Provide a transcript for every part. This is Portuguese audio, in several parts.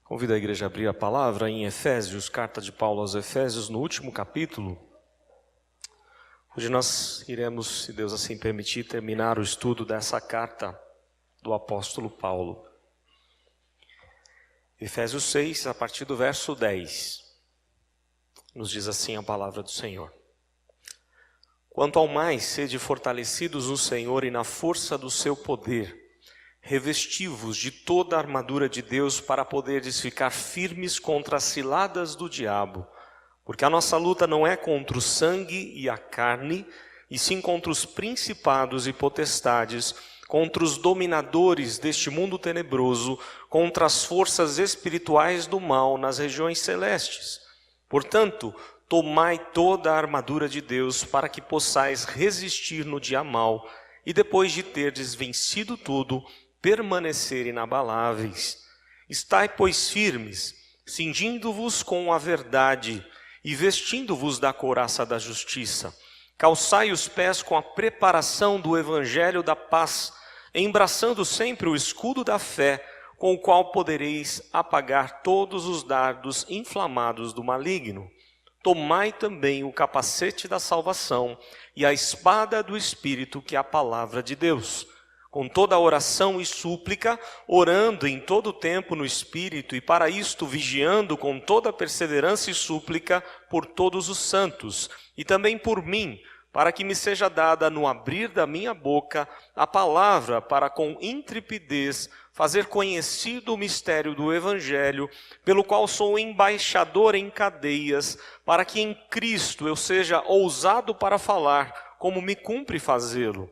Convido a igreja a abrir a palavra em Efésios, carta de Paulo aos Efésios, no último capítulo. Hoje nós iremos, se Deus assim permitir, terminar o estudo dessa carta do apóstolo Paulo. Efésios 6, a partir do verso 10, nos diz assim a palavra do Senhor. Quanto ao mais, sede fortalecidos no Senhor e na força do seu poder, revesti-vos de toda a armadura de Deus para poderes ficar firmes contra as ciladas do diabo, porque a nossa luta não é contra o sangue e a carne, e sim contra os principados e potestades, contra os dominadores deste mundo tenebroso, contra as forças espirituais do mal nas regiões celestes. Portanto, tomai toda a armadura de Deus para que possais resistir no dia mau, e depois de terdes vencido tudo, permanecer inabaláveis. Estai, pois, firmes, cingindo-vos com a verdade e vestindo-vos da couraça da justiça. Calçai os pés com a preparação do evangelho da paz, embraçando sempre o escudo da fé, com o qual podereis apagar todos os dardos inflamados do maligno. Tomai também o capacete da salvação e a espada do Espírito, que é a palavra de Deus. Com toda a oração e súplica, orando em todo o tempo no Espírito, e para isto vigiando com toda perseverança e súplica por todos os santos, e também por mim, para que me seja dada no abrir da minha boca a palavra, para com intrepidez fazer conhecido o mistério do Evangelho, pelo qual sou embaixador em cadeias, para que em Cristo eu seja ousado para falar, como me cumpre fazê-lo.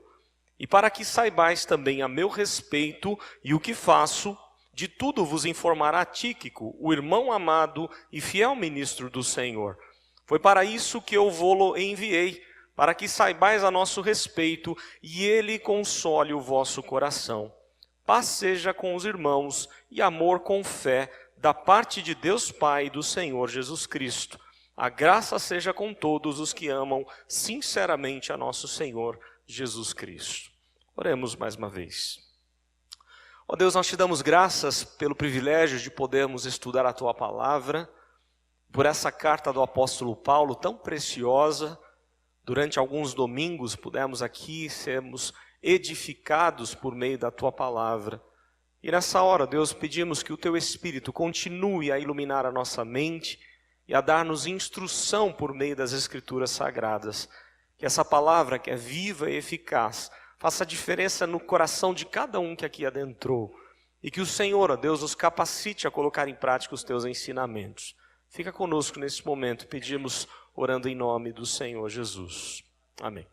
E para que saibais também a meu respeito e o que faço, de tudo vos informará Tíquico, o irmão amado e fiel ministro do Senhor. Foi para isso que eu vô-lo enviei, para que saibais a nosso respeito e ele console o vosso coração. Paz seja com os irmãos e amor com fé, da parte de Deus Pai e do Senhor Jesus Cristo. A graça seja com todos os que amam sinceramente a nosso Senhor Jesus Cristo. Oremos mais uma vez. Ó Deus, nós te damos graças pelo privilégio de podermos estudar a tua palavra, por essa carta do apóstolo Paulo tão preciosa. Durante alguns domingos pudemos aqui sermos edificados por meio da tua palavra. E nessa hora, Deus, pedimos que o teu Espírito continue a iluminar a nossa mente e a dar-nos instrução por meio das Escrituras Sagradas. Que essa palavra, que é viva e eficaz, faça diferença no coração de cada um que aqui adentrou. E que o Senhor, ó Deus, nos capacite a colocar em prática os teus ensinamentos. Fica conosco nesse momento, pedimos orando em nome do Senhor Jesus. Amém.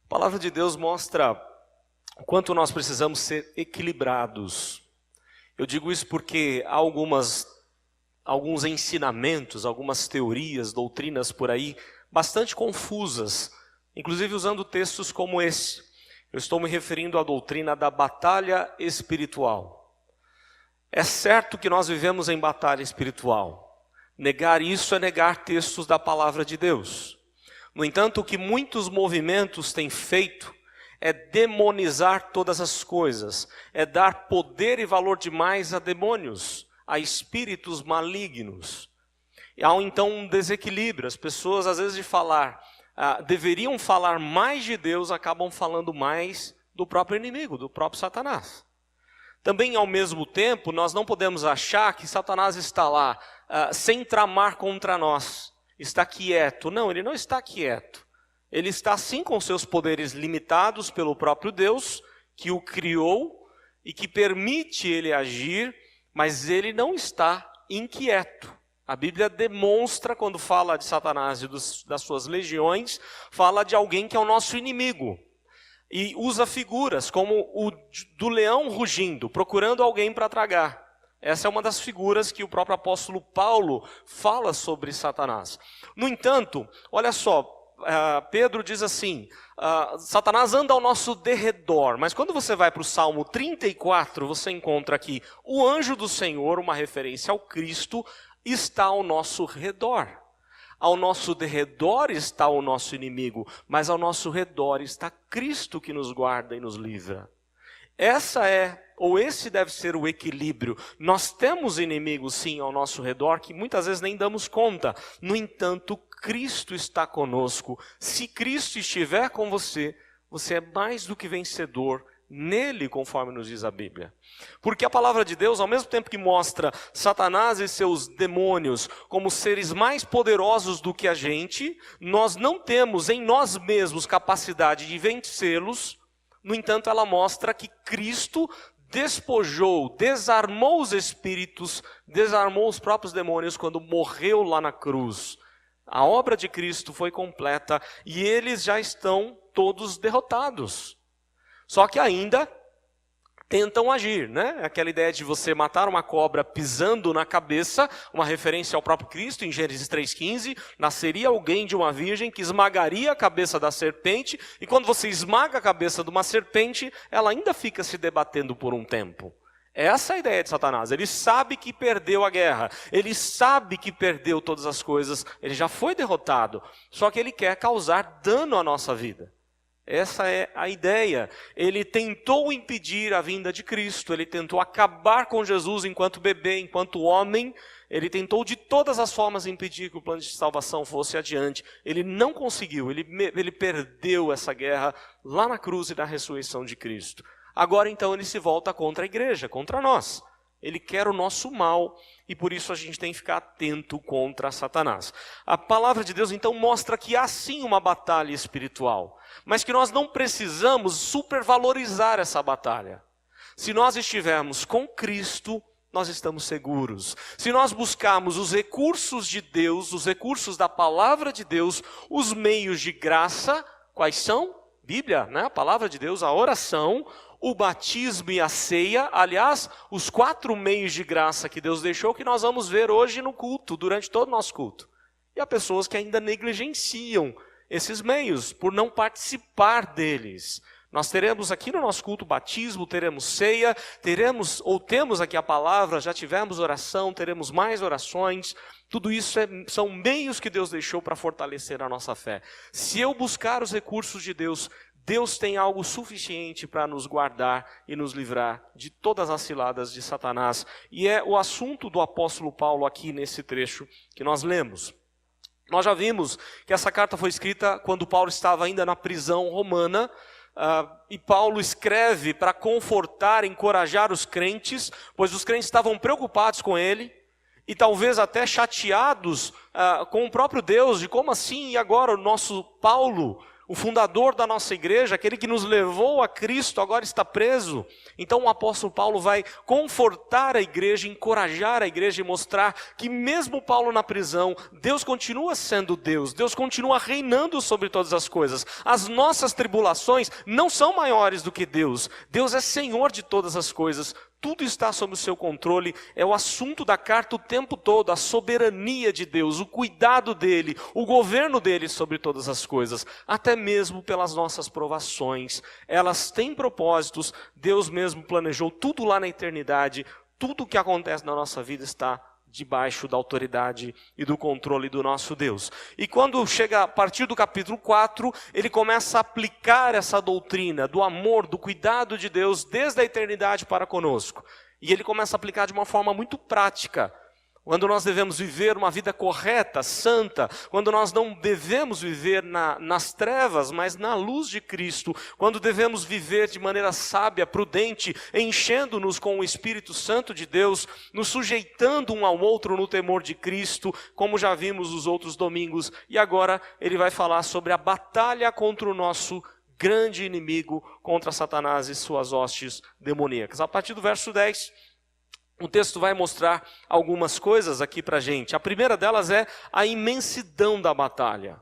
A palavra de Deus mostra o quanto nós precisamos ser equilibrados. Eu digo isso porque há alguns ensinamentos, algumas teorias, doutrinas por aí, bastante confusas, inclusive usando textos como esse. Eu estou me referindo à doutrina da batalha espiritual. É certo que nós vivemos em batalha espiritual. Negar isso é negar textos da palavra de Deus. No entanto, o que muitos movimentos têm feito é demonizar todas as coisas, é dar poder e valor demais a demônios, a espíritos malignos. E há então um desequilíbrio. As pessoas, às vezes, deveriam falar mais de Deus, acabam falando mais do próprio inimigo, do próprio Satanás. Também, ao mesmo tempo, nós não podemos achar que Satanás está lá sem tramar contra nós, está quieto. Não, ele não está quieto. Ele está sim com seus poderes limitados pelo próprio Deus, que o criou e que permite ele agir, mas ele não está inquieto. A Bíblia demonstra, quando fala de Satanás e das suas legiões, fala de alguém que é o nosso inimigo. E usa figuras como o do leão rugindo, procurando alguém para tragar. Essa é uma das figuras que o próprio apóstolo Paulo fala sobre Satanás. No entanto, olha só, Pedro diz assim, Satanás anda ao nosso derredor, mas quando você vai para o Salmo 34, você encontra aqui, o anjo do Senhor, uma referência ao Cristo, está ao nosso redor. Ao nosso derredor está o nosso inimigo, mas ao nosso redor está Cristo que nos guarda e nos livra. Esse deve ser o equilíbrio. Nós temos inimigos, sim, ao nosso redor, que muitas vezes nem damos conta. No entanto, Cristo está conosco. Se Cristo estiver com você, você é mais do que vencedor nele, conforme nos diz a Bíblia. Porque a palavra de Deus, ao mesmo tempo que mostra Satanás e seus demônios como seres mais poderosos do que a gente, nós não temos em nós mesmos capacidade de vencê-los. No entanto, ela mostra que Cristo despojou, desarmou os espíritos, desarmou os próprios demônios quando morreu lá na cruz. A obra de Cristo foi completa e eles já estão todos derrotados. Só que ainda tentam agir, né? Aquela ideia de você matar uma cobra pisando na cabeça, uma referência ao próprio Cristo, em Gênesis 3,15, nasceria alguém de uma virgem que esmagaria a cabeça da serpente, e quando você esmaga a cabeça de uma serpente, ela ainda fica se debatendo por um tempo. Essa é a ideia de Satanás. Ele sabe que perdeu a guerra, ele sabe que perdeu todas as coisas, ele já foi derrotado, só que ele quer causar dano à nossa vida. Essa é a ideia. Ele tentou impedir a vinda de Cristo, ele tentou acabar com Jesus enquanto bebê, enquanto homem, ele tentou de todas as formas impedir que o plano de salvação fosse adiante. Ele não conseguiu, ele perdeu essa guerra lá na cruz e na ressurreição de Cristo. Agora então ele se volta contra a igreja, contra nós. Ele quer o nosso mal e por isso a gente tem que ficar atento contra Satanás. A palavra de Deus então mostra que há sim uma batalha espiritual, mas que nós não precisamos supervalorizar essa batalha. Se nós estivermos com Cristo, nós estamos seguros. Se nós buscarmos os recursos de Deus, os recursos da palavra de Deus, os meios de graça, quais são? Bíblia, né? A palavra de Deus, a oração, o batismo e a ceia, aliás, os 4 meios de graça que Deus deixou, que nós vamos ver hoje no culto, durante todo o nosso culto. E há pessoas que ainda negligenciam esses meios, por não participar deles. Nós teremos aqui no nosso culto batismo, teremos ceia, temos aqui a palavra, já tivemos oração, teremos mais orações. Tudo isso são meios que Deus deixou para fortalecer a nossa fé. Se eu buscar os recursos de Deus, Deus tem algo suficiente para nos guardar e nos livrar de todas as ciladas de Satanás. E é o assunto do apóstolo Paulo aqui nesse trecho que nós lemos. Nós já vimos que essa carta foi escrita quando Paulo estava ainda na prisão romana, e Paulo escreve para confortar, encorajar os crentes, pois os crentes estavam preocupados com ele, e talvez até chateados com o próprio Deus, de como assim, e agora o nosso Paulo, o fundador da nossa igreja, aquele que nos levou a Cristo, agora está preso. Então o apóstolo Paulo vai confortar a igreja, encorajar a igreja e mostrar que mesmo Paulo na prisão, Deus continua sendo Deus, Deus continua reinando sobre todas as coisas. As nossas tribulações não são maiores do que Deus. Deus é Senhor de todas as coisas. Tudo está sob o seu controle, é o assunto da carta o tempo todo, a soberania de Deus, o cuidado dele, o governo dele sobre todas as coisas, até mesmo pelas nossas provações. Elas têm propósitos, Deus mesmo planejou tudo lá na eternidade, tudo o que acontece na nossa vida está debaixo da autoridade e do controle do nosso Deus. E quando chega a partir do capítulo 4, ele começa a aplicar essa doutrina do amor, do cuidado de Deus desde a eternidade para conosco. E ele começa a aplicar de uma forma muito prática. Quando nós devemos viver uma vida correta, santa, quando nós não devemos viver nas trevas, mas na luz de Cristo, quando devemos viver de maneira sábia, prudente, enchendo-nos com o Espírito Santo de Deus, nos sujeitando um ao outro no temor de Cristo, como já vimos nos outros domingos. E agora ele vai falar sobre a batalha contra o nosso grande inimigo, contra Satanás e suas hostes demoníacas. A partir do verso 10... o texto vai mostrar algumas coisas aqui para a gente. A primeira delas é a imensidão da batalha.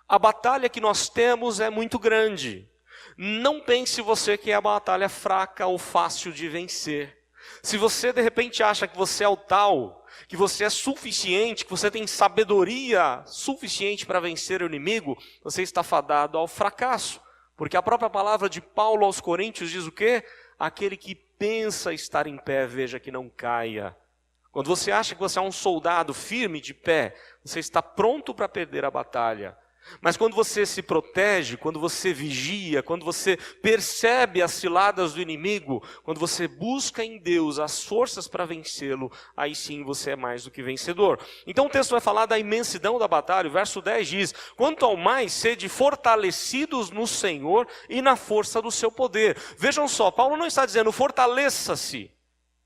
A batalha que nós temos é muito grande. Não pense você que é a batalha fraca ou fácil de vencer. Se você de repente acha que você é o tal, que você é suficiente, que você tem sabedoria suficiente para vencer o inimigo, você está fadado ao fracasso. Porque a própria palavra de Paulo aos Coríntios diz o quê? Aquele que pensa estar em pé, veja que não caia. Quando você acha que você é um soldado firme de pé, você está pronto para perder a batalha. Mas quando você se protege, quando você vigia, quando você percebe as ciladas do inimigo, quando você busca em Deus as forças para vencê-lo, aí sim você é mais do que vencedor. Então o texto vai falar da imensidão da batalha. O verso 10 diz: quanto ao mais sede fortalecidos no Senhor e na força do seu poder. Vejam só, Paulo não está dizendo fortaleça-se.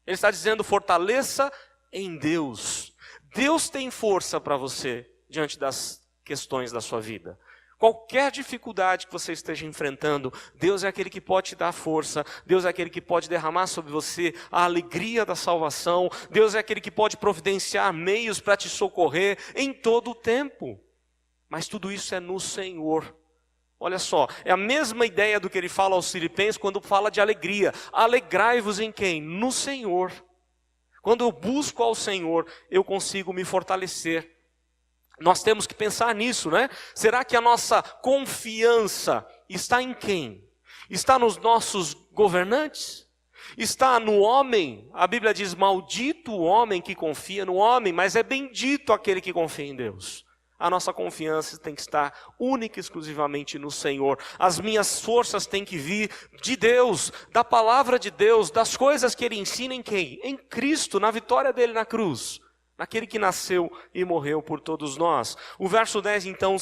Ele está dizendo fortaleça em Deus. Deus tem força para você diante das questões da sua vida. Qualquer dificuldade que você esteja enfrentando, Deus é aquele que pode te dar força, Deus é aquele que pode derramar sobre você a alegria da salvação, Deus é aquele que pode providenciar meios para te socorrer em todo o tempo. Mas tudo isso é no Senhor. Olha só, é a mesma ideia do que ele fala aos Filipenses quando fala de alegria. Alegrai-vos em quem? No Senhor. Quando eu busco ao Senhor, eu consigo me fortalecer. Nós temos que pensar nisso, né? Será que a nossa confiança está em quem? Está nos nossos governantes? Está no homem? A Bíblia diz, maldito o homem que confia no homem, mas é bendito aquele que confia em Deus. A nossa confiança tem que estar única e exclusivamente no Senhor. As minhas forças têm que vir de Deus, da palavra de Deus, das coisas que Ele ensina em quem? Em Cristo, na vitória dele na cruz. Naquele que nasceu e morreu por todos nós. O verso 10 então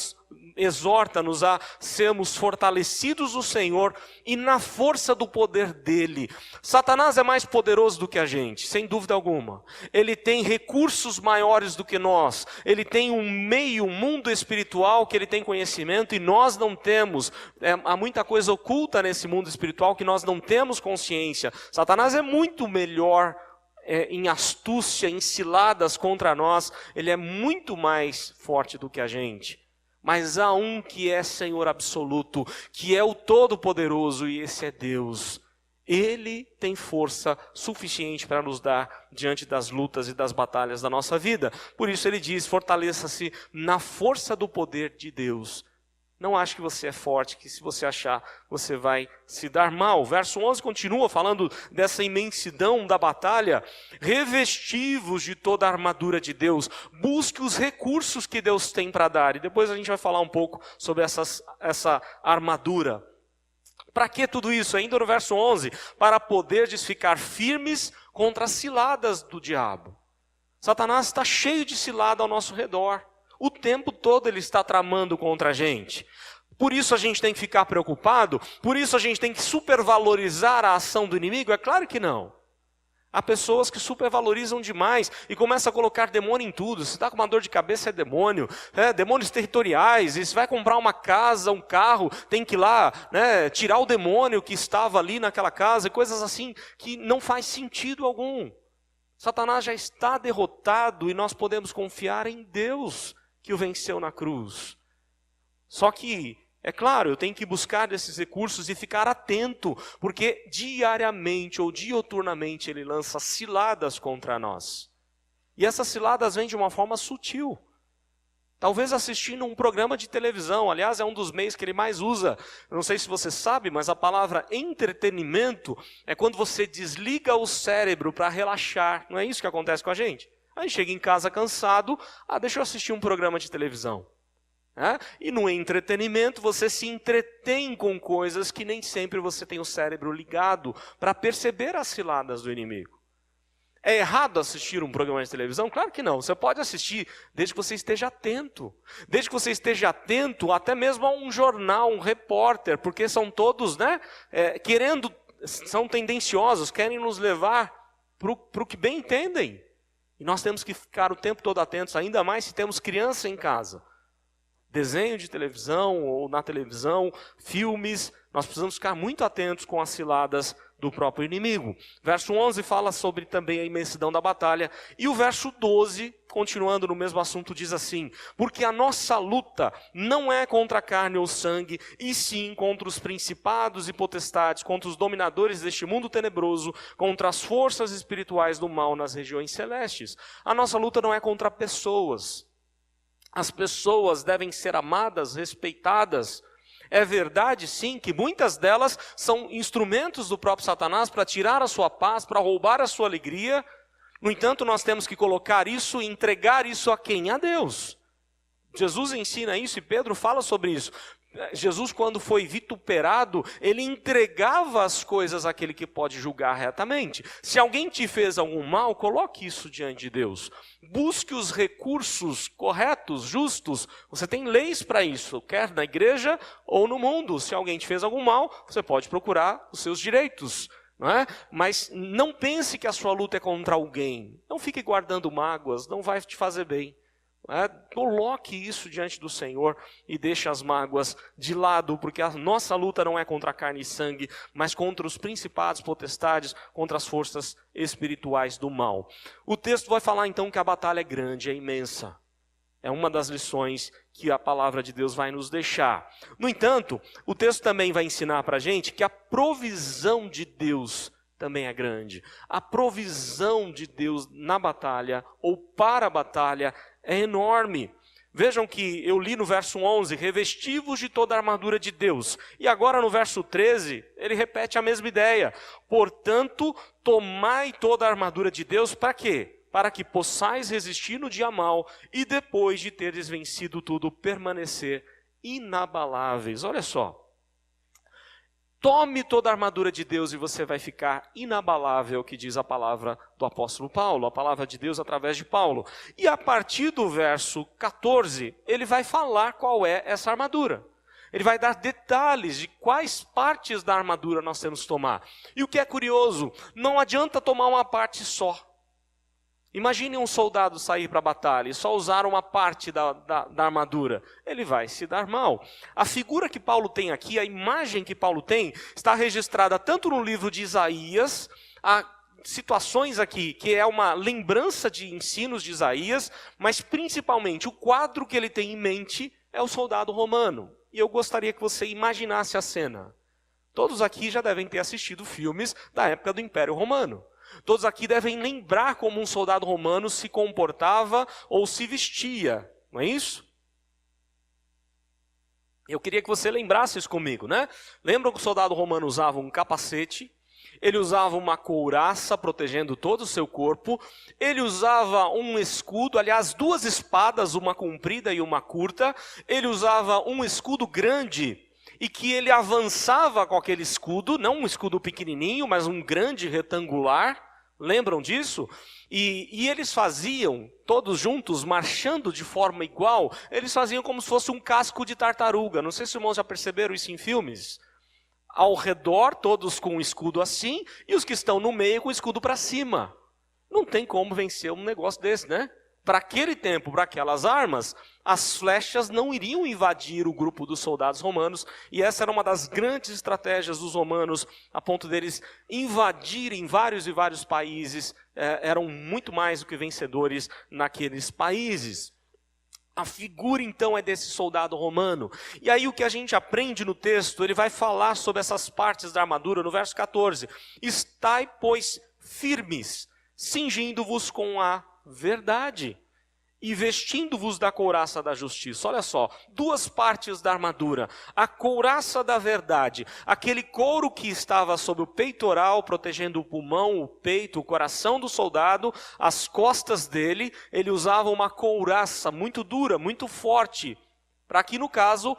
exorta-nos a sermos fortalecidos no Senhor e na força do poder dele. Satanás é mais poderoso do que a gente, sem dúvida alguma. Ele tem recursos maiores do que nós. Ele tem um mundo espiritual que ele tem conhecimento e nós não temos. Há muita coisa oculta nesse mundo espiritual que nós não temos consciência. Satanás é muito melhor em astúcia, em ciladas contra nós, ele é muito mais forte do que a gente. Mas há um que é Senhor absoluto, que é o Todo-Poderoso, e esse é Deus. Ele tem força suficiente para nos dar diante das lutas e das batalhas da nossa vida. Por isso ele diz, fortaleça-se na força do poder de Deus. Não ache que você é forte, que se você achar, você vai se dar mal. O verso 11 continua falando dessa imensidão da batalha. Revesti-vos de toda a armadura de Deus. Busque os recursos que Deus tem para dar. E depois a gente vai falar um pouco sobre essa armadura. Para que tudo isso? Ainda no verso 11. Para poderdes ficar firmes contra as ciladas do diabo. Satanás está cheio de cilada ao nosso redor. O tempo todo ele está tramando contra a gente. Por isso a gente tem que ficar preocupado? Por isso a gente tem que supervalorizar a ação do inimigo? É claro que não. Há pessoas que supervalorizam demais e começam a colocar demônio em tudo. Se está com uma dor de cabeça é demônio. Demônios territoriais. E se vai comprar uma casa, um carro, tem que ir lá, tirar o demônio que estava ali naquela casa. E coisas assim que não faz sentido algum. Satanás já está derrotado e nós podemos confiar em Deus que o venceu na cruz. Só que, é claro, eu tenho que buscar esses recursos e ficar atento, porque diariamente ou dioturnamente ele lança ciladas contra nós. E essas ciladas vêm de uma forma sutil. Talvez assistindo um programa de televisão, aliás, é um dos meios que ele mais usa. Eu não sei se você sabe, mas a palavra entretenimento é quando você desliga o cérebro para relaxar. Não é isso que acontece com a gente? Aí chega em casa cansado, deixa eu assistir um programa de televisão. E no entretenimento você se entretém com coisas que nem sempre você tem o cérebro ligado para perceber as ciladas do inimigo. É errado assistir um programa de televisão? Claro que não. Você pode assistir desde que você esteja atento. Desde que você esteja atento até mesmo a um jornal, um repórter, porque são todos, são tendenciosos, querem nos levar para o que bem entendem. E nós temos que ficar o tempo todo atentos, ainda mais se temos criança em casa. Desenho de televisão ou na televisão, filmes, nós precisamos ficar muito atentos com as ciladas do próprio inimigo. Verso 11 fala sobre também a imensidão da batalha. E o verso 12, continuando no mesmo assunto, diz assim: porque a nossa luta não é contra a carne ou sangue, e sim contra os principados e potestades, contra os dominadores deste mundo tenebroso, contra as forças espirituais do mal nas regiões celestes. A nossa luta não é contra pessoas. As pessoas devem ser amadas, respeitadas. É verdade, sim, que muitas delas são instrumentos do próprio Satanás para tirar a sua paz, para roubar a sua alegria. No entanto, nós temos que colocar isso e entregar isso a quem? A Deus. Jesus ensina isso e Pedro fala sobre isso. Jesus, quando foi vituperado, ele entregava as coisas àquele que pode julgar retamente. Se alguém te fez algum mal, coloque isso diante de Deus. Busque os recursos corretos, justos. Você tem leis para isso, quer na igreja ou no mundo. Se alguém te fez algum mal, você pode procurar os seus direitos. Não é? Mas não pense que a sua luta é contra alguém. Não fique guardando mágoas, não vai te fazer bem. Coloque isso diante do Senhor e deixe as mágoas de lado, porque a nossa luta não é contra a carne e sangue, mas contra os principados, potestades, contra as forças espirituais do mal. O texto vai falar então que a batalha é grande, é imensa. É uma das lições que a palavra de Deus vai nos deixar. No entanto, o texto também vai ensinar para a gente que a provisão de Deus também é grande. A provisão de Deus na batalha ou para a batalha é enorme. Vejam que eu li no verso 11, revesti-vos de toda a armadura de Deus. E agora no verso 13, ele repete a mesma ideia. Portanto, tomai toda a armadura de Deus para quê? Para que possais resistir no dia mau e depois de teres vencido tudo, permanecer inabaláveis. Olha só. Tome toda a armadura de Deus e você vai ficar inabalável, que diz a palavra do apóstolo Paulo, a palavra de Deus através de Paulo. E a partir do verso 14, ele vai falar qual é essa armadura. Ele vai dar detalhes de quais partes da armadura nós temos que tomar. E o que é curioso, não adianta tomar uma parte só. Imagine um soldado sair para a batalha e só usar uma parte da armadura. Ele vai se dar mal. A figura que Paulo tem aqui, a imagem que Paulo tem, está registrada tanto no livro de Isaías, há situações aqui que é uma lembrança de ensinos de Isaías, mas principalmente o quadro que ele tem em mente é o soldado romano. E eu gostaria que você imaginasse a cena. Todos aqui já devem ter assistido filmes da época do Império Romano. Todos aqui devem lembrar como um soldado romano se comportava ou se vestia, não é isso? Eu queria que você lembrasse isso comigo, né? Lembram que o soldado romano usava um capacete, ele usava uma couraça protegendo todo o seu corpo, ele usava um escudo, aliás, duas espadas, uma comprida e uma curta, ele usava um escudo grande, e que ele avançava com aquele escudo, não um escudo pequenininho, mas um grande retangular, lembram disso? E eles faziam, todos juntos, marchando de forma igual, eles faziam como se fosse um casco de tartaruga, não sei se os irmãos já perceberam isso em filmes. Ao redor, todos com um escudo assim, e os que estão no meio com o escudo para cima. Não tem como vencer um negócio desse, né? Para aquele tempo, para aquelas armas, as flechas não iriam invadir o grupo dos soldados romanos, e essa era uma das grandes estratégias dos romanos, a ponto deles invadirem vários e vários países, eram muito mais do que vencedores naqueles países. A figura então é desse soldado romano. E aí o que a gente aprende no texto, ele vai falar sobre essas partes da armadura no verso 14. Estai, pois, firmes, cingindo-vos com a verdade e vestindo-vos da couraça da justiça. Olha só, duas partes da armadura. A couraça da verdade, aquele couro que estava sobre o peitoral, protegendo o pulmão, o peito, o coração do soldado, as costas dele, ele usava uma couraça muito dura, muito forte, para que no caso,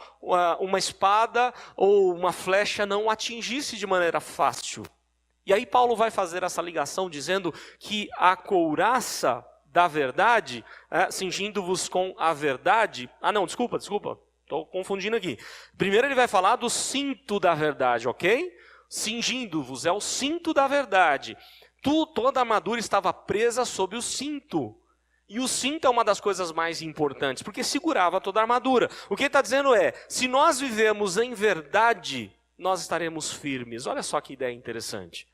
uma espada ou uma flecha não atingisse de maneira fácil. E aí Paulo vai fazer essa ligação dizendo que a couraça da verdade, cingindo-vos com a verdade... desculpa, estou confundindo aqui. Primeiro ele vai falar do cinto da verdade, ok? Cingindo-vos é o cinto da verdade. Toda a armadura estava presa sob o cinto. E o cinto é uma das coisas mais importantes, porque segurava toda a armadura. O que ele está dizendo é, se nós vivemos em verdade, nós estaremos firmes. Olha só que ideia interessante.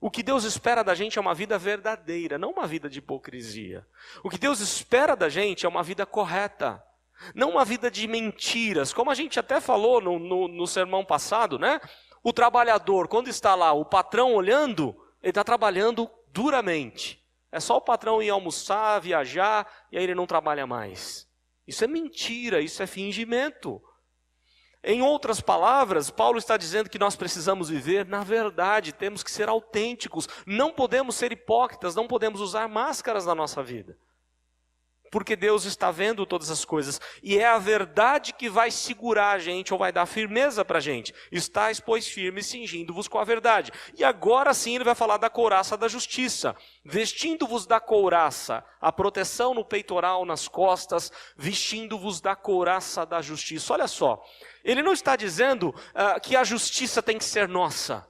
O que Deus espera da gente é uma vida verdadeira, não uma vida de hipocrisia. O que Deus espera da gente é uma vida correta, não uma vida de mentiras. Como a gente até falou no sermão passado, né? O trabalhador, quando está lá, o patrão olhando, ele está trabalhando duramente. É só o patrão ir almoçar, viajar, e aí ele não trabalha mais. Isso é mentira, isso é fingimento. Em outras palavras, Paulo está dizendo que nós precisamos viver na verdade, temos que ser autênticos, não podemos ser hipócritas, não podemos usar máscaras na nossa vida. porque Deus está vendo todas as coisas, e é a verdade que vai segurar a gente, ou vai dar firmeza para a gente. Estais, pois, firmes, cingindo-vos com a verdade. E agora sim ele vai falar da couraça da justiça, vestindo-vos da couraça, a proteção no peitoral, nas costas, vestindo-vos da couraça da justiça. Olha só, ele não está dizendo que a justiça tem que ser nossa,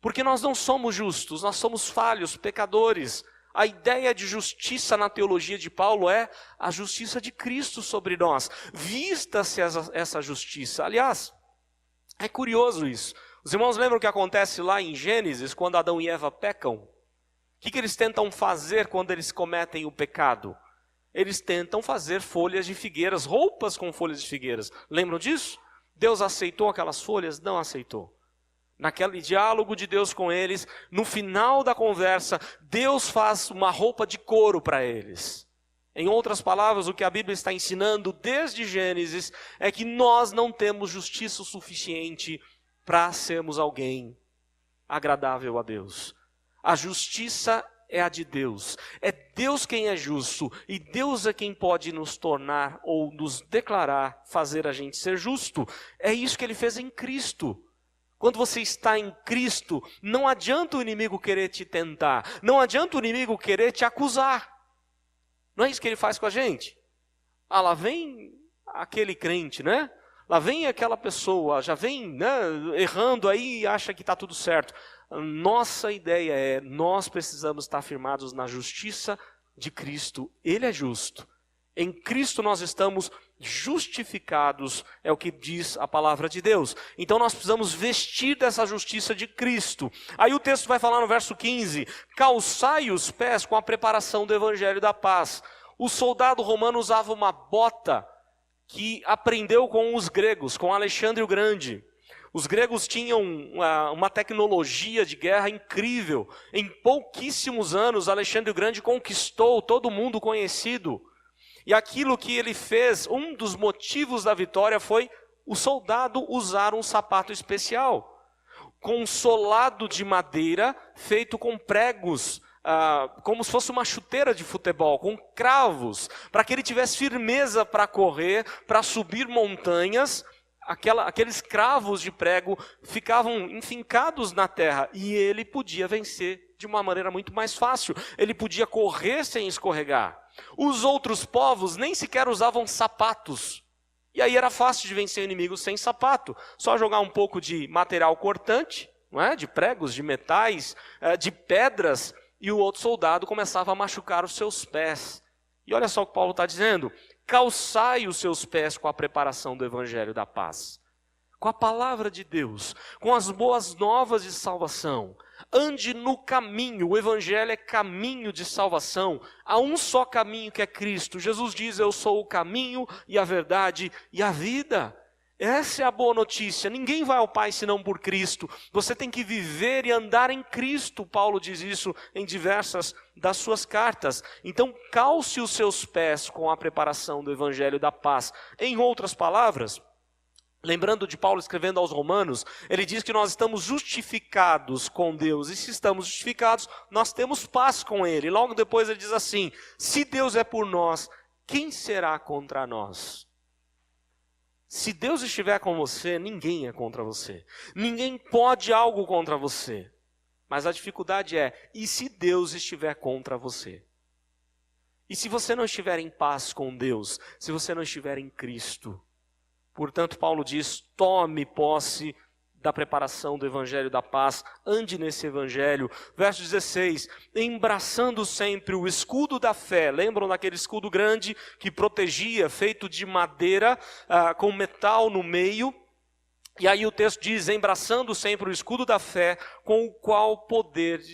porque nós não somos justos, nós somos falhos, pecadores. A ideia de justiça na teologia de Paulo é a justiça de Cristo sobre nós. Vista-se essa justiça. Aliás, é curioso isso. Os irmãos lembram o que acontece lá em Gênesis, quando Adão e Eva pecam? O que eles tentam fazer quando eles cometem o pecado? Eles tentam fazer folhas de figueiras, roupas com folhas de figueiras. Lembram disso? Deus aceitou aquelas folhas? Não aceitou. Naquele diálogo de Deus com eles, no final da conversa, Deus faz uma roupa de couro para eles. Em outras palavras, o que a Bíblia está ensinando desde Gênesis é que nós não temos justiça o suficiente para sermos alguém agradável a Deus. A justiça é a de Deus. É Deus quem é justo e Deus é quem pode nos tornar ou nos declarar, fazer a gente ser justo. É isso que Ele fez em Cristo. Quando você está em Cristo, não adianta o inimigo querer te tentar, não adianta o inimigo querer te acusar. Não é isso que ele faz com a gente? Ah, lá vem aquele crente, né? Lá vem aquela pessoa, já vem, né, errando aí e acha que está tudo certo. Nossa ideia é, nós precisamos estar firmados na justiça de Cristo. Ele é justo. Em Cristo nós estamos justificados, é o que diz a palavra de Deus. Então nós precisamos vestir dessa justiça de Cristo. Aí o texto vai falar no verso 15, calçai os pés com a preparação do evangelho da paz. O soldado romano usava uma bota que aprendeu com os gregos, com Alexandre o Grande. Os gregos tinham uma tecnologia de guerra incrível. Em pouquíssimos anos, Alexandre o Grande conquistou todo mundo conhecido. E aquilo que ele fez, um dos motivos da vitória foi o soldado usar um sapato especial, com um solado de madeira feito com pregos, como se fosse uma chuteira de futebol, com cravos, para que ele tivesse firmeza para correr, para subir montanhas. Aqueles cravos de prego ficavam enfincados na terra e ele podia vencer de uma maneira muito mais fácil. Ele podia correr sem escorregar. Os outros povos nem sequer usavam sapatos. E aí era fácil de vencer o inimigo sem sapato. Só jogar um pouco de material cortante, não é? De pregos, de metais, de pedras, e o outro soldado começava a machucar os seus pés. E olha só o que Paulo está dizendo. Calçai os seus pés com a preparação do evangelho da paz. Com a palavra de Deus, com as boas novas de salvação. Ande no caminho, o evangelho é caminho de salvação. Há um só caminho que é Cristo. Jesus diz, eu sou o caminho e a verdade e a vida. Essa é a boa notícia. Ninguém vai ao Pai senão por Cristo. Você tem que viver e andar em Cristo. Paulo diz isso em diversas das suas cartas. Então, calce os seus pés com a preparação do evangelho da paz. Em outras palavras, lembrando de Paulo escrevendo aos Romanos, ele diz que nós estamos justificados com Deus. E se estamos justificados, nós temos paz com Ele. Logo depois ele diz assim, se Deus é por nós, quem será contra nós? Se Deus estiver com você, ninguém é contra você. Ninguém pode algo contra você. Mas a dificuldade é, e se Deus estiver contra você? E se você não estiver em paz com Deus? Se você não estiver em Cristo? Portanto, Paulo diz, tome posse da preparação do evangelho da paz, ande nesse evangelho. Verso 16, embraçando sempre o escudo da fé. Lembram daquele escudo grande que protegia, feito de madeira, com metal no meio? E aí o texto diz, embraçando sempre o escudo da fé, com o qual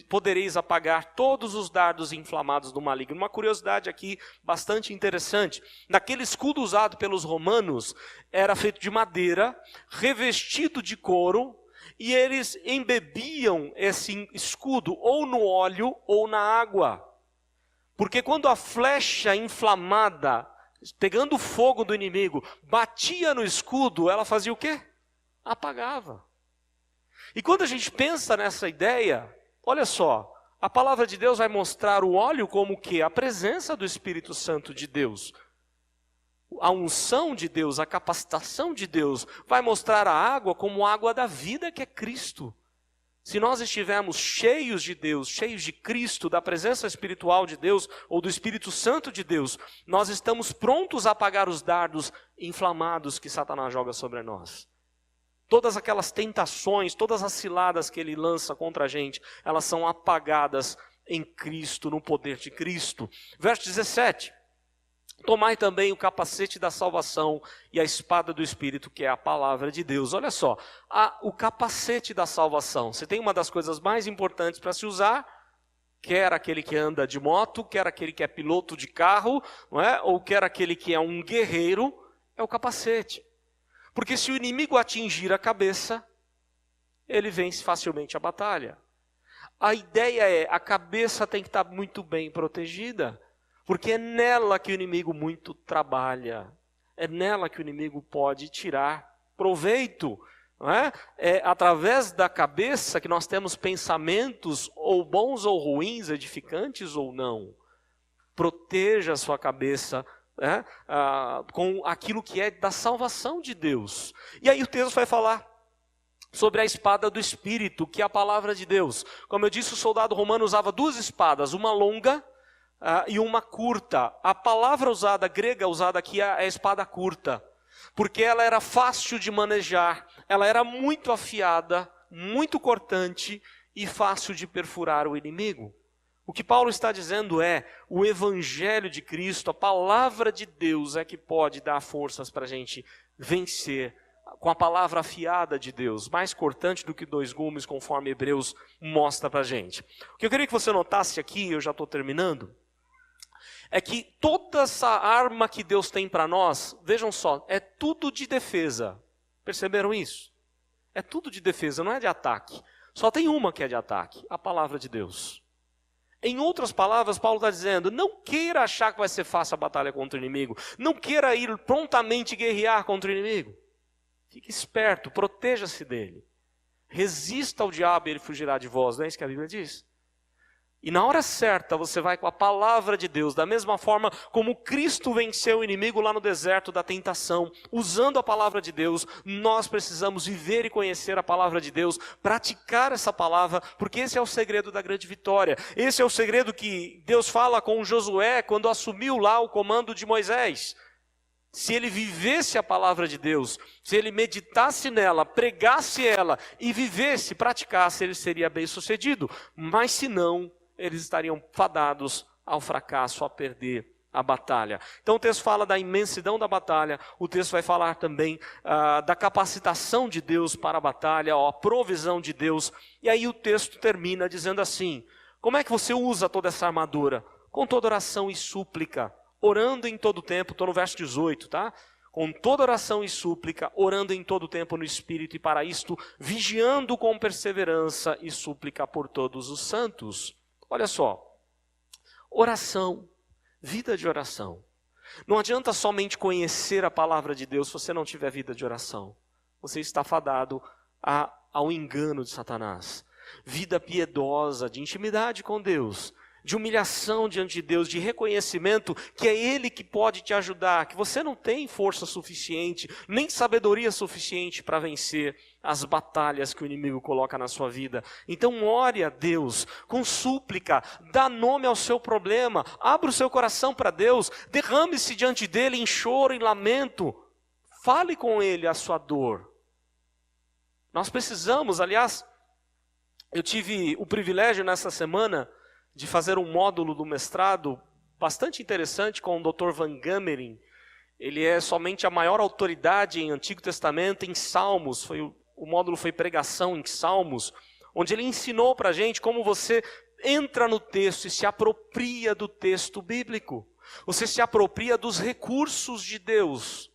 podereis apagar todos os dardos inflamados do maligno. Uma curiosidade aqui bastante interessante. Naquele escudo usado pelos romanos, era feito de madeira, revestido de couro, e eles embebiam esse escudo ou no óleo ou na água. Porque quando a flecha inflamada, pegando o fogo do inimigo, batia no escudo, ela fazia o quê? Apagava. E quando a gente pensa nessa ideia, olha só, A palavra de Deus vai mostrar o óleo como que? A presença do Espírito Santo de Deus. A unção de Deus, a capacitação de Deus, vai mostrar a água como água da vida, que é Cristo. Se nós estivermos cheios de Deus, cheios de Cristo, da presença espiritual de Deus, ou do Espírito Santo de Deus, nós estamos prontos a apagar os dardos inflamados que Satanás joga sobre nós. Todas aquelas tentações, todas as ciladas que ele lança contra a gente, elas são apagadas em Cristo, no poder de Cristo. Verso 17. Tomai também o capacete da salvação e a espada do Espírito, que é a palavra de Deus. Olha só, o capacete da salvação. Você tem uma das coisas mais importantes para se usar, quer aquele que anda de moto, quer aquele que é piloto de carro, não é? Ou quer aquele que é um guerreiro, é o capacete. Porque se o inimigo atingir a cabeça, ele vence facilmente a batalha. A ideia é, a cabeça tem que estar muito bem protegida. Porque é nela que o inimigo muito trabalha. É nela que o inimigo pode tirar proveito. Não é? É através da cabeça que nós temos pensamentos ou bons ou ruins, edificantes ou não. Proteja a sua cabeça com aquilo que é da salvação de Deus. E aí o texto vai falar sobre a espada do Espírito, que é a palavra de Deus. Como eu disse, o soldado romano usava duas espadas, uma longa e uma curta. A palavra usada, grega usada aqui, é a espada curta, porque ela era fácil de manejar, ela era muito afiada, muito cortante e fácil de perfurar o inimigo. O que Paulo está dizendo é, o Evangelho de Cristo, a palavra de Deus é que pode dar forças para a gente vencer com a palavra afiada de Deus, mais cortante do que dois gumes, conforme Hebreus mostra para a gente. O que eu queria que você notasse aqui, eu já estou terminando, é que toda essa arma que Deus tem para nós, vejam só, é tudo de defesa. Perceberam isso? É tudo de defesa, não é de ataque. Só tem uma que é de ataque, a palavra de Deus. Em outras palavras, Paulo está dizendo, não queira achar que vai ser fácil a batalha contra o inimigo. Não queira ir prontamente guerrear contra o inimigo. Fique esperto, proteja-se dele. Resista ao diabo e ele fugirá de vós, não é isso que a Bíblia diz? E na hora certa você vai com a palavra de Deus, da mesma forma como Cristo venceu o inimigo lá no deserto da tentação, usando a palavra de Deus, nós precisamos viver e conhecer a palavra de Deus, praticar essa palavra, porque esse é o segredo da grande vitória. Esse é o segredo que Deus fala com Josué quando assumiu lá o comando de Moisés. Se ele vivesse a palavra de Deus, se ele meditasse nela, pregasse ela e vivesse, praticasse, ele seria bem sucedido. Mas se não, eles estariam fadados ao fracasso, a perder a batalha. Então o texto fala da imensidão da batalha, o texto vai falar também da capacitação de Deus para a batalha, a provisão de Deus. E aí o texto termina dizendo assim, como é que você usa toda essa armadura? Com toda oração e súplica, orando em todo tempo, estou no verso 18, tá? Com toda oração e súplica, orando em todo tempo no Espírito, e para isto, vigiando com perseverança e súplica por todos os santos. Olha só, oração, vida de oração. Não adianta somente conhecer a palavra de Deus se você não tiver vida de oração. Você está fadado ao engano de Satanás. Vida piedosa, de intimidade com Deus, de humilhação diante de Deus, de reconhecimento que é Ele que pode te ajudar, que você não tem força suficiente, nem sabedoria suficiente para vencer as batalhas que o inimigo coloca na sua vida. Então ore a Deus, com súplica, dá nome ao seu problema, abra o seu coração para Deus, derrame-se diante dEle em choro, em lamento, fale com Ele a sua dor. Nós precisamos, aliás, eu tive o privilégio nessa semana de fazer um módulo do mestrado bastante interessante com o Dr. Van Gameren. Ele é somente a maior autoridade em Antigo Testamento, em Salmos. O módulo foi pregação em Salmos, onde ele ensinou para a gente como você entra no texto e se apropria do texto bíblico. Você se apropria dos recursos de Deus.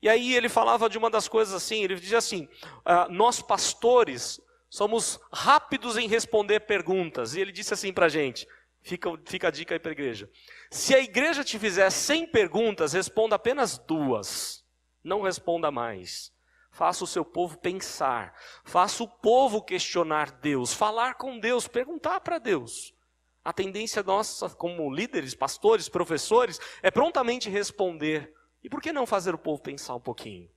E aí ele falava de uma das coisas assim, ele dizia assim, nós pastores somos rápidos em responder perguntas. E ele disse assim para a gente, fica a dica aí para a igreja. Se a igreja te fizer 100 perguntas, responda apenas 2. Não responda mais. Faça o seu povo pensar. Faça o povo questionar Deus, falar com Deus, perguntar para Deus. A tendência nossa, como líderes, pastores, professores, é prontamente responder. E por que não fazer o povo pensar um pouquinho?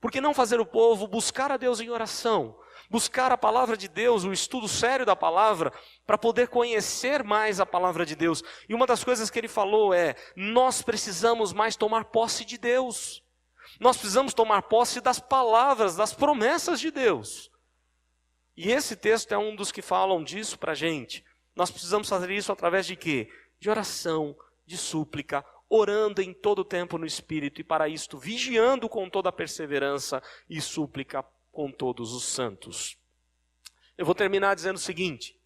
Por que não fazer o povo buscar a Deus em oração? Buscar a palavra de Deus, o estudo sério da palavra, para poder conhecer mais a palavra de Deus. E uma das coisas que ele falou é: nós precisamos mais tomar posse de Deus. Nós precisamos tomar posse das palavras, das promessas de Deus. E esse texto é um dos que falam disso para a gente. Nós precisamos fazer isso através de quê? De oração, de súplica, orando em todo o tempo no Espírito, e para isto vigiando com toda a perseverança e súplica com todos os santos. Eu vou terminar dizendo o seguinte: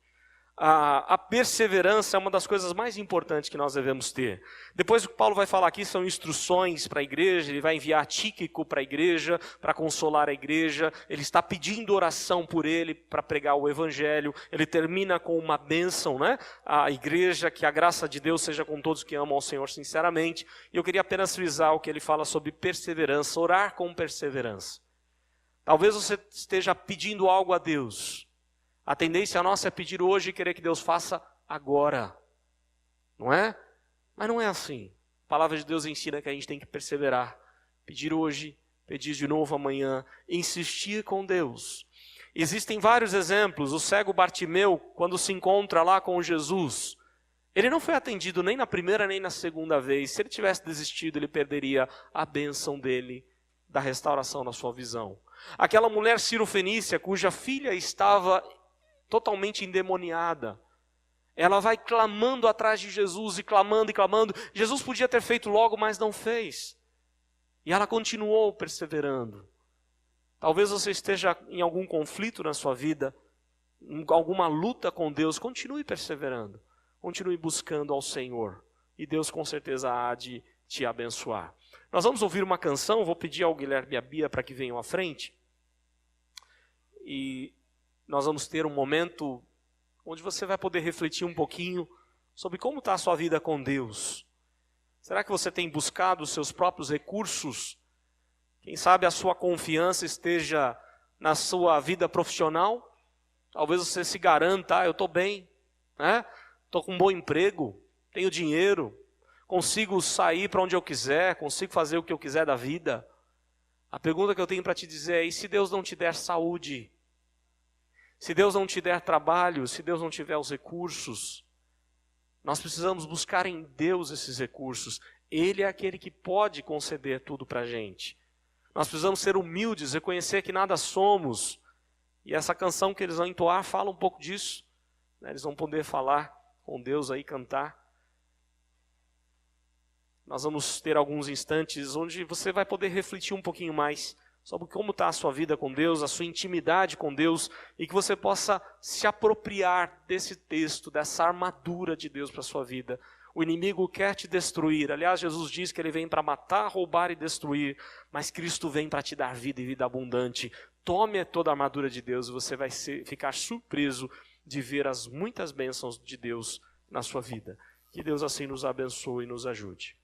a perseverança é uma das coisas mais importantes que nós devemos ter. Depois o que Paulo vai falar aqui são instruções para a igreja, ele vai enviar Tíquico para a igreja, para consolar a igreja, ele está pedindo oração por ele, para pregar o evangelho, ele termina com uma bênção, né? A igreja, que a graça de Deus seja com todos que amam ao Senhor sinceramente. E eu queria apenas frisar o que ele fala sobre perseverança, orar com perseverança. Talvez você esteja pedindo algo a Deus. A tendência nossa é pedir hoje e querer que Deus faça agora. Não é? Mas não é assim. A palavra de Deus ensina que a gente tem que perseverar. Pedir hoje, pedir de novo amanhã, insistir com Deus. Existem vários exemplos. O cego Bartimeu, quando se encontra lá com Jesus, ele não foi atendido nem na primeira nem na segunda vez. Se ele tivesse desistido, ele perderia a bênção dele, da restauração na sua visão. Aquela mulher cirofenícia, cuja filha estava totalmente endemoniada, ela vai clamando atrás de Jesus, e clamando e clamando. Jesus podia ter feito logo, mas não fez. E ela continuou perseverando. Talvez você esteja em algum conflito na sua vida, em alguma luta com Deus. Continue perseverando, continue buscando ao Senhor, e Deus com certeza há de te abençoar. Nós vamos ouvir uma canção. Vou pedir ao Guilherme e a Bia para que venham à frente, e nós vamos ter um momento onde você vai poder refletir um pouquinho sobre como está a sua vida com Deus. Será que você tem buscado os seus próprios recursos? Quem sabe a sua confiança esteja na sua vida profissional? Talvez você se garanta: eu estou bem, né? Estou com um bom emprego, tenho dinheiro, consigo sair para onde eu quiser, consigo fazer o que eu quiser da vida. A pergunta que eu tenho para te dizer é: e se Deus não te der saúde? Se Deus não te der trabalho, se Deus não tiver os recursos? Nós precisamos buscar em Deus esses recursos. Ele é aquele que pode conceder tudo para a gente. Nós precisamos ser humildes, reconhecer que nada somos. E essa canção que eles vão entoar fala um pouco disso, né? Eles vão poder falar com Deus aí, cantar. Nós vamos ter alguns instantes onde você vai poder refletir um pouquinho mais sobre como está a sua vida com Deus, a sua intimidade com Deus, e que você possa se apropriar desse texto, dessa armadura de Deus para a sua vida. O inimigo quer te destruir. Aliás, Jesus diz que ele vem para matar, roubar e destruir, mas Cristo vem para te dar vida e vida abundante. Tome toda a armadura de Deus e você vai ficar surpreso de ver as muitas bênçãos de Deus na sua vida. Que Deus assim nos abençoe e nos ajude.